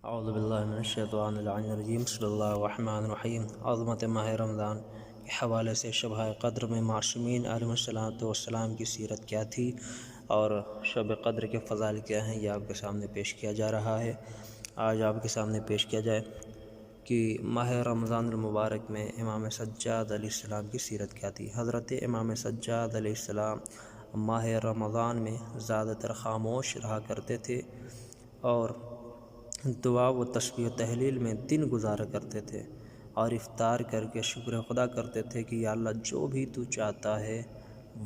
اعوذ باللہ من الشیطان الرجیم بسم اللہ الرحمن الرحیم۔ عظمت ماہ رمضان کے حوالے سے شب قدر میں معصومین علیہ السلام کی سیرت کیا تھی اور شب قدر کے فضائل کیا ہیں، یہ آپ کے سامنے پیش کیا جا رہا ہے۔ آج آپ کے سامنے پیش کیا جائے کہ ماہ رمضان المبارک میں امام سجاد علیہ السلام کی سیرت کیا تھی۔ حضرت امام سجاد علیہ السلام ماہ رمضان میں زیادہ تر خاموش رہا کرتے تھے اور دعا و تسبیح و تحلیل میں دن گزارا کرتے تھے اور افطار کر کے شکر خدا کرتے تھے کہ یا اللہ جو بھی تو چاہتا ہے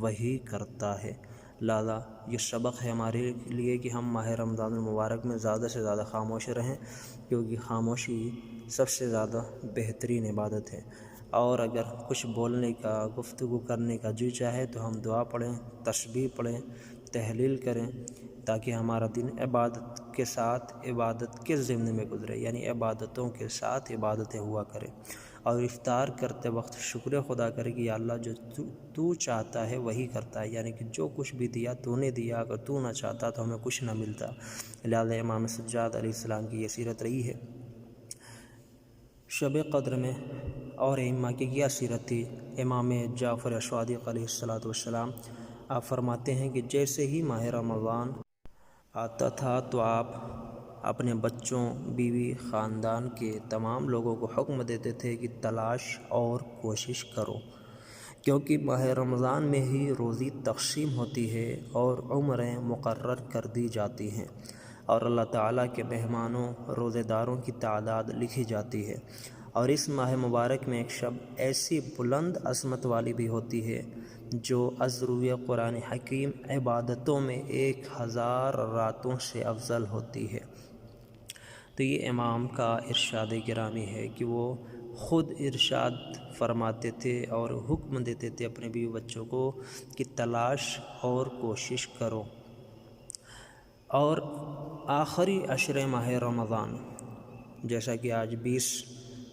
وہی کرتا ہے۔ لہذا یہ سبق ہے ہمارے لیے کہ ہم ماہ رمضان المبارک میں زیادہ سے زیادہ خاموش رہیں، کیونکہ خاموشی سب سے زیادہ بہترین عبادت ہے۔ اور اگر کچھ بولنے کا، گفتگو کرنے کا جی چاہے تو ہم دعا پڑھیں، تسبیح پڑھیں، تحلیل کریں، تاکہ ہمارا دن عبادت کے ساتھ عبادت کے ضمن میں گزرے، یعنی عبادتوں کے ساتھ عبادتیں ہوا کرے۔ اور افطار کرتے وقت شکر خدا کرے کہ یا اللہ جو تو چاہتا ہے وہی کرتا ہے، یعنی کہ جو کچھ بھی دیا تو نے دیا، اگر تو نہ چاہتا تو ہمیں کچھ نہ ملتا۔ لہذا امام سجاد علیہ السلام کی یہ سیرت رہی ہے۔ شب قدر میں اور ائمہ کی کیا سیرت تھی؟ امام جعفر صادق علیہ السلام آپ فرماتے ہیں کہ جیسے ہی ماہ رمضان آتا تھا تو آپ اپنے بچوں، بیوی، خاندان کے تمام لوگوں کو حکم دیتے تھے کہ تلاش اور کوشش کرو، کیونکہ ماہ رمضان میں ہی روزی تقسیم ہوتی ہے اور عمریں مقرر کر دی جاتی ہیں اور اللہ تعالیٰ کے مہمانوں، روزے داروں کی تعداد لکھی جاتی ہے۔ اور اس ماہ مبارک میں ایک شب ایسی بلند عظمت والی بھی ہوتی ہے جو از روئے قرآن حکیم عبادتوں میں 1000 راتوں سے افضل ہوتی ہے۔ تو یہ امام کا ارشاد گرامی ہے کہ وہ خود ارشاد فرماتے تھے اور حکم دیتے تھے اپنے بیوی بچوں کو کہ تلاش اور کوشش کرو۔ اور آخری عشرے ماہ رمضان، جیسا کہ آج 20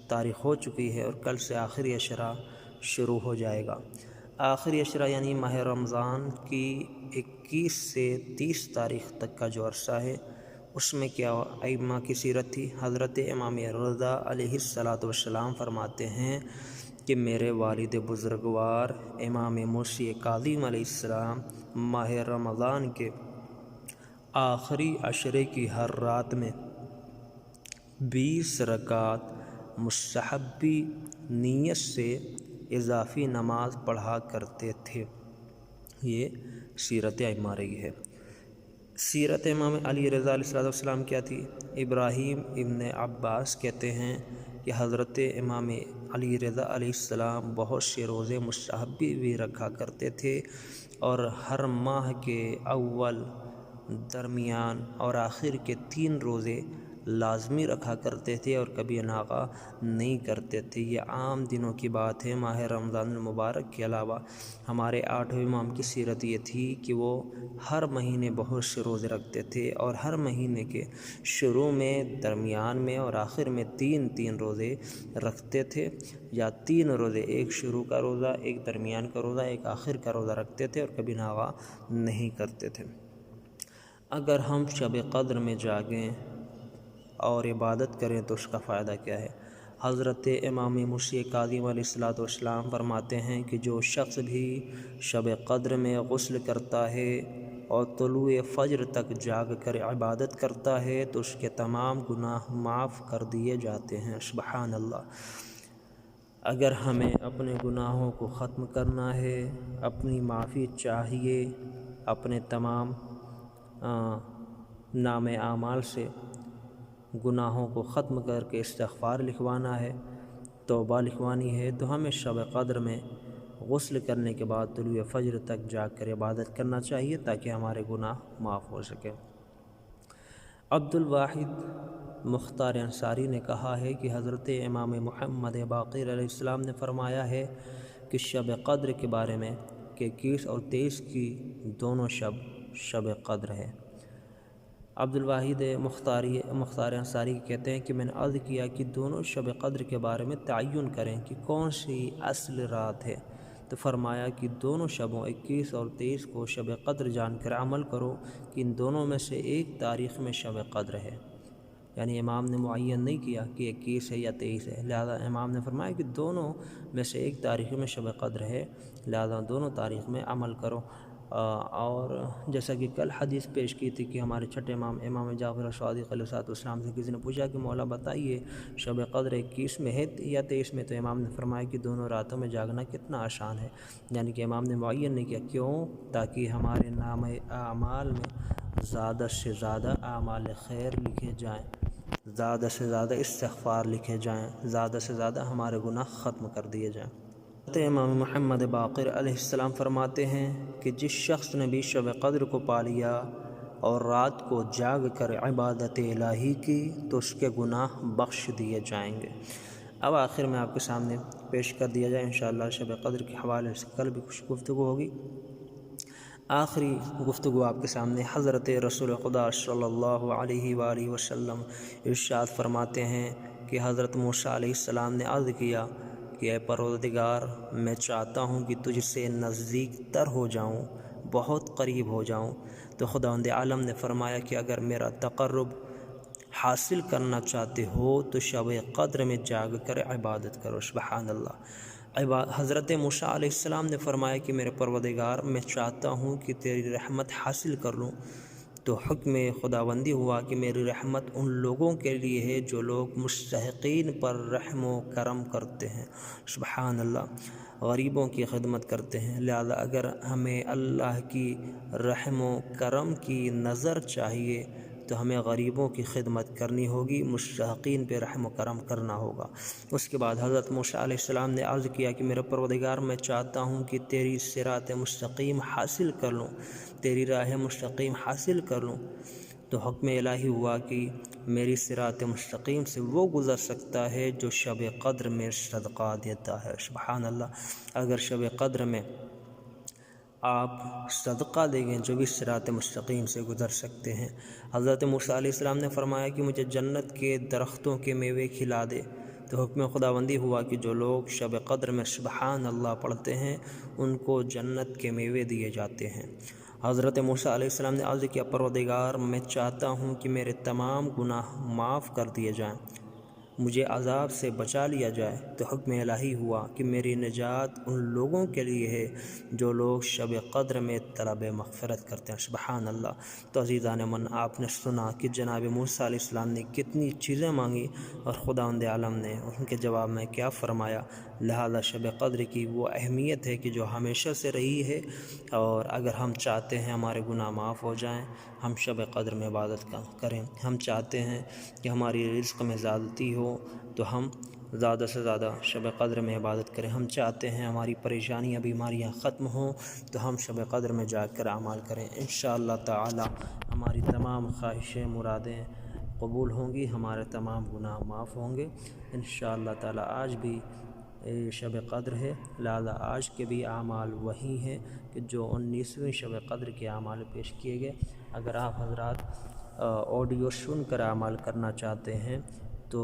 تاریخ ہو چکی ہے اور کل سے آخری عشرہ شروع ہو جائے گا۔ آخری عشرہ یعنی ماہ رمضان کی 21 سے 30 تاریخ تک کا جو عرصہ ہے، اس میں کیا ائمہ کی سیرت تھی؟ حضرت امام رضا علیہ السلام فرماتے ہیں کہ میرے والد بزرگوار امام مرسی کاظم علیہ السلام ماہ رمضان کے آخری عشرے کی ہر رات میں 20 رکعت مستحبی نیت سے اضافی نماز پڑھا کرتے تھے۔ یہ سیرت ائمہ رہی ہے۔ سیرت امام علی رضا علیہ السلام کیا تھی؟ ابراہیم ابن عباس کہتے ہیں کہ حضرت امام علی رضا علیہ السلام بہت سے روزے مستحبی بھی رکھا کرتے تھے اور ہر ماہ کے اول، درمیان اور آخر کے 3 روزے لازمی رکھا کرتے تھے اور کبھی اناغا نہیں کرتے تھے۔ یہ عام دنوں کی بات ہے۔ ماہ رمضان المبارک کے علاوہ ہمارے 8 امام کی سیرت یہ تھی کہ وہ ہر مہینے بہت سے روزے رکھتے تھے اور ہر مہینے کے شروع میں، درمیان میں اور آخر میں 3 روزے رکھتے تھے، یا 3 روزے، ایک شروع کا روزہ، ایک درمیان کا روزہ، ایک آخر کا روزہ رکھتے تھے اور کبھی ناغا نہیں کرتے تھے۔ اگر ہم شب قدر میں جاگیں اور عبادت کریں تو اس کا فائدہ کیا ہے؟ حضرت امام مرسی کاظم علیہ السلام فرماتے ہیں کہ جو شخص بھی شب قدر میں غسل کرتا ہے اور طلوع فجر تک جاگ کر عبادت کرتا ہے تو اس کے تمام گناہ معاف کر دیے جاتے ہیں۔ سبحان اللہ! اگر ہمیں اپنے گناہوں کو ختم کرنا ہے، اپنی معافی چاہیے، اپنے تمام نام اعمال سے گناہوں کو ختم کر کے استغفار لکھوانا ہے، توبہ لکھوانی ہے، تو ہمیں شب قدر میں غسل کرنے کے بعد طلوع فجر تک جاگ کر عبادت کرنا چاہیے تاکہ ہمارے گناہ معاف ہو سکیں۔ عبد الواحد مختار انصاری نے کہا ہے کہ حضرت امام محمد باقر علیہ السلام نے فرمایا ہے کہ شب قدر کے بارے میں کہ 21 اور 23 کی دونوں شب قدر ہے۔ عبد الواحد مختار انصاری کہتے ہیں کہ میں نے عرض کیا کہ دونوں شب قدر کے بارے میں تعین کریں کہ کون سی اصل رات ہے، تو فرمایا کہ دونوں شبوں 21 اور 23 کو شب قدر جان کر عمل کرو کہ ان دونوں میں سے ایک تاریخ میں شب قدر ہے، یعنی امام نے معین نہیں کیا کہ 21 ہے یا 23 ہے، لہذا امام نے فرمایا کہ دونوں میں سے ایک تاریخ میں شب قدر ہے، لہذا دونوں تاریخ میں عمل کرو۔ اور جیسا کہ کل حدیث پیش کی تھی کہ ہمارے چھٹے امام جعفر صادق علیہ السلام سے کسی نے پوچھا کہ مولا بتائیے شب قدر 21 میں ہے یا 23 میں، تو امام نے فرمایا کہ دونوں راتوں میں جاگنا کتنا آسان ہے، یعنی کہ امام نے معین نہیں کیا، کیوں؟ تاکہ ہمارے نام اعمال میں زیادہ سے زیادہ اعمال خیر لکھے جائیں، زیادہ سے زیادہ استغفار لکھے جائیں، زیادہ سے زیادہ ہمارے گناہ ختم کر دیے جائیں۔ امام محمد باقر علیہ السلام فرماتے ہیں کہ جس شخص نے بھی شب قدر کو پا لیا اور رات کو جاگ کر عبادت الہی کی تو اس کے گناہ بخش دیے جائیں گے۔ اب آخر میں آپ کے سامنے پیش کر دیا جائے انشاءاللہ شب قدر کے حوالے سے کل بھی کچھ گفتگو ہوگی۔ آخری گفتگو آپ کے سامنے حضرت رسول خدا صلی اللہ علیہ وآلہ وسلم ارشاد فرماتے ہیں کہ حضرت موسیٰ علیہ السلام نے عرض کیا کہ اے پروردگار، میں چاہتا ہوں کہ تجھ سے نزدیک تر ہو جاؤں، بہت قریب ہو جاؤں۔ تو خداوند عالم نے فرمایا کہ اگر میرا تقرب حاصل کرنا چاہتے ہو تو شب قدر میں جاگ کر عبادت کرو۔ سبحان اللہ۔ حضرت موسیٰ علیہ السلام نے فرمایا کہ میرے پروردگار، میں چاہتا ہوں کہ تیری رحمت حاصل کر لوں، تو حکم خداوندی ہوا کہ میری رحمت ان لوگوں کے لیے ہے جو لوگ مستحقین پر رحم و کرم کرتے ہیں۔ سبحان اللہ، غریبوں کی خدمت کرتے ہیں، لہذا اگر ہمیں اللہ کی رحم و کرم کی نظر چاہیے تو ہمیں غریبوں کی خدمت کرنی ہوگی، مستحقین پہ رحم و کرم کرنا ہوگا۔ اس کے بعد حضرت موسیٰ علیہ السلام نے عرض کیا کہ میرے پروردگار، میں چاہتا ہوں کہ تیری صراط مستقیم حاصل کر لوں، تیری راہ مستقیم حاصل کر لوں۔ تو حکم الہی ہوا کہ میری صراط مستقیم سے وہ گزر سکتا ہے جو شب قدر میں صدقہ دیتا ہے۔ سبحان اللہ، اگر شب قدر میں آپ صدقہ دیں گے جو بھی صراط مستقیم سے گزر سکتے ہیں۔ حضرت موسیٰ علیہ السلام نے فرمایا کہ مجھے جنت کے درختوں کے میوے کھلا دے، تو حکم خداوندی ہوا کہ جو لوگ شب قدر میں سبحان اللہ پڑھتے ہیں ان کو جنت کے میوے دیے جاتے ہیں۔ حضرت موسیٰ علیہ السلام نے عرض کیا، پروردگار، میں چاہتا ہوں کہ میرے تمام گناہ معاف کر دیے جائیں، مجھے عذاب سے بچا لیا جائے۔ تو حکم الہی ہوا کہ میری نجات ان لوگوں کے لیے ہے جو لوگ شب قدر میں طلب مغفرت کرتے ہیں۔ سبحان اللہ۔ تو عزیزان من، آپ نے سنا کہ جناب موسیٰ علیہ السلام نے کتنی چیزیں مانگی اور خداوند عالم نے ان کے جواب میں کیا فرمایا۔ لہذا شب قدر کی وہ اہمیت ہے کہ جو ہمیشہ سے رہی ہے، اور اگر ہم چاہتے ہیں ہمارے گناہ معاف ہو جائیں، ہم شب قدر میں عبادت کریں۔ ہم چاہتے ہیں کہ ہماری رزق میں زیادتی ہو تو ہم زیادہ سے زیادہ شب قدر میں عبادت کریں۔ ہم چاہتے ہیں ہماری پریشانیاں بیماریاں ختم ہوں تو ہم شب قدر میں جا کر اعمال کریں۔ انشاءاللہ تعالی ہماری تمام خواہشیں مرادیں قبول ہوں گی، ہمارے تمام گناہ معاف ہوں گے انشاءاللہ تعالی۔ آج بھی شب قدر ہے، لہذا آج کے بھی اعمال وہی ہیں کہ جو 19ویں شب قدر کے اعمال پیش کیے گئے۔ اگر آپ حضرات آڈیو سن کر اعمال کرنا چاہتے ہیں تو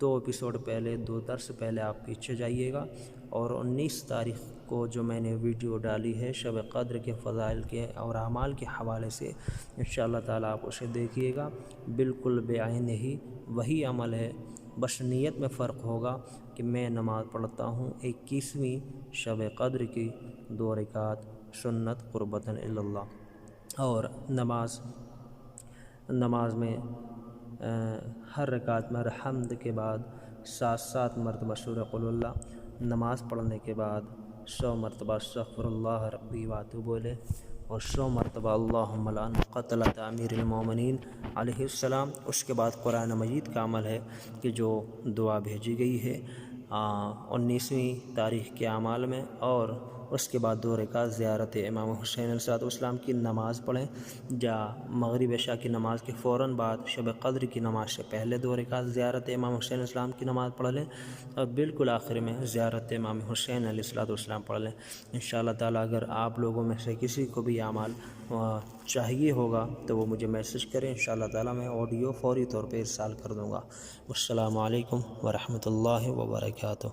2 ایپیسوڈ پہلے، 2 درس پہلے آپ پیچھے جائیے گا، اور 19 تاریخ کو جو میں نے ویڈیو ڈالی ہے شب قدر کے فضائل کے اور اعمال کے حوالے سے، انشاءاللہ تعالی آپ اسے دیکھیے گا۔ بالکل بعین ہی وہی عمل ہے، بس نیت میں فرق ہوگا کہ میں نماز پڑھتا ہوں 21ویں شب قدر کی 2 رکعت سنت قربتاً الی اللہ، اور نماز میں ہر رکعت میں حمد کے بعد 7 مرتبہ سورہ قل اللہ، نماز پڑھنے کے بعد 100 مرتبہ استغفر اللہ ربی واتوب الیہ، اور 100 مرتبہ اللہم لعن قتلۃ امیر المومنین علیہ السلام۔ اس کے بعد قرآن مجید کا عمل ہے کہ جو دعا بھیجی گئی ہے 19ویں تاریخ کے اعمال میں، اور اس کے بعد 2 رکعت زیارت امام حسین علیہ السلام کی نماز پڑھیں، یا مغرب عشاء کی نماز کے فوراً بعد شب قدر کی نماز سے پہلے 2 رکعت زیارت امام حسین علیہ السلام کی نماز پڑھ لیں، اور بالکل آخر میں زیارت امام حسین علیہ السلام پڑھ لیں انشاءاللہ تعالی۔ اگر آپ لوگوں میں سے کسی کو بھی اعمال چاہیے ہوگا تو وہ مجھے میسج کریں، انشاءاللہ تعالی میں آڈیو فوری طور پہ ارسال کر دوں گا۔ السلام علیکم ورحمۃ اللہ وبرکاتہ۔